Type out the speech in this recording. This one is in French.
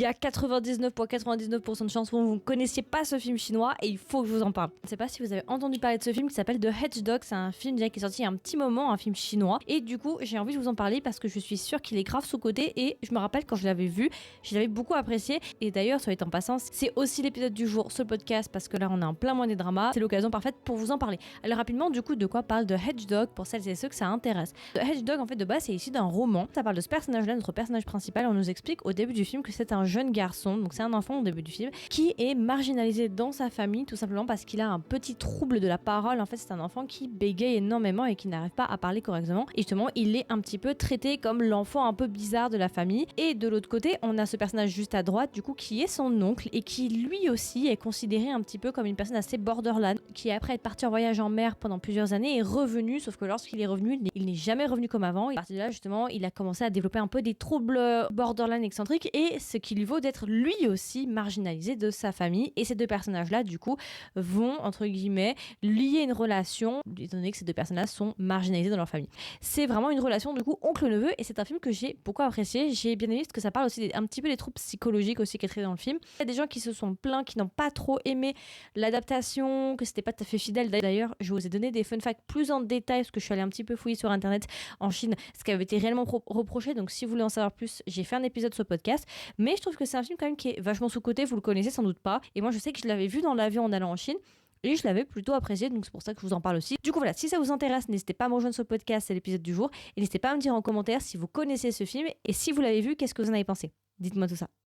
Il y a 99,99% de chances que vous ne connaissiez pas ce film chinois et il faut que je vous en parle. Je ne sais pas si vous avez entendu parler de ce film qui s'appelle The Hedgehog. C'est un film déjà qui est sorti il y a un petit moment, un film chinois. Et du coup, j'ai envie de vous en parler parce que je suis sûre qu'il est grave sous-coté et je me rappelle quand je l'avais vu, je l'avais beaucoup apprécié. Et d'ailleurs, soit en passant, c'est aussi l'épisode du jour sur le podcast parce que là, on est en plein mois des dramas. C'est l'occasion parfaite pour vous en parler. Alors rapidement, du coup, de quoi parle The Hedgehog pour celles et ceux que ça intéresse. The Hedgehog, en fait, de base, c'est issu d'un roman. Ça parle de ce personnage-là, notre personnage principal. On nous explique au début du film que c'est un jeune garçon, donc c'est un enfant au début du film, qui est marginalisé dans sa famille tout simplement parce qu'il a un petit trouble de la parole. En fait, c'est un enfant qui bégaye énormément et qui n'arrive pas à parler correctement. Et justement, il est un petit peu traité comme l'enfant un peu bizarre de la famille. Et de l'autre côté, on a ce personnage juste à droite, du coup, qui est son oncle et qui lui aussi est considéré un petit peu comme une personne assez borderline, qui après être parti en voyage en mer pendant plusieurs années est revenu, sauf que lorsqu'il est revenu, il n'est jamais revenu comme avant. Et à partir de là, justement, il a commencé à développer un peu des troubles borderline excentriques et ce qui lui vaut d'être lui aussi marginalisé de sa famille. Et ces deux personnages-là, du coup, vont, entre guillemets, lier une relation, étant donné que ces deux personnages sont marginalisés dans leur famille. C'est vraiment une relation, du coup, oncle-neveu, et c'est un film que j'ai beaucoup apprécié. J'ai bien aimé parce que ça parle aussi un petit peu des troubles psychologiques aussi qui est traité dans le film. Il y a des gens qui se sont plaints, qui n'ont pas trop aimé l'adaptation, que c'était pas tout à fait fidèle. D'ailleurs, je vous ai donné des fun facts plus en détail parce que je suis allée un petit peu fouiller sur internet en Chine, ce qui avait été réellement reproché. Donc si vous voulez en savoir plus, j'ai fait un épisode sur le podcast. Mais je trouve que c'est un film quand même qui est vachement sous-coté, vous le connaissez sans doute pas. Et moi je sais que je l'avais vu dans l'avion en allant en Chine. Et je l'avais plutôt apprécié, donc c'est pour ça que je vous en parle aussi. Du coup voilà, si ça vous intéresse, n'hésitez pas à me rejoindre sur le podcast, c'est l'épisode du jour. Et n'hésitez pas à me dire en commentaire si vous connaissez ce film et si vous l'avez vu, qu'est-ce que vous en avez pensé. Dites-moi tout ça.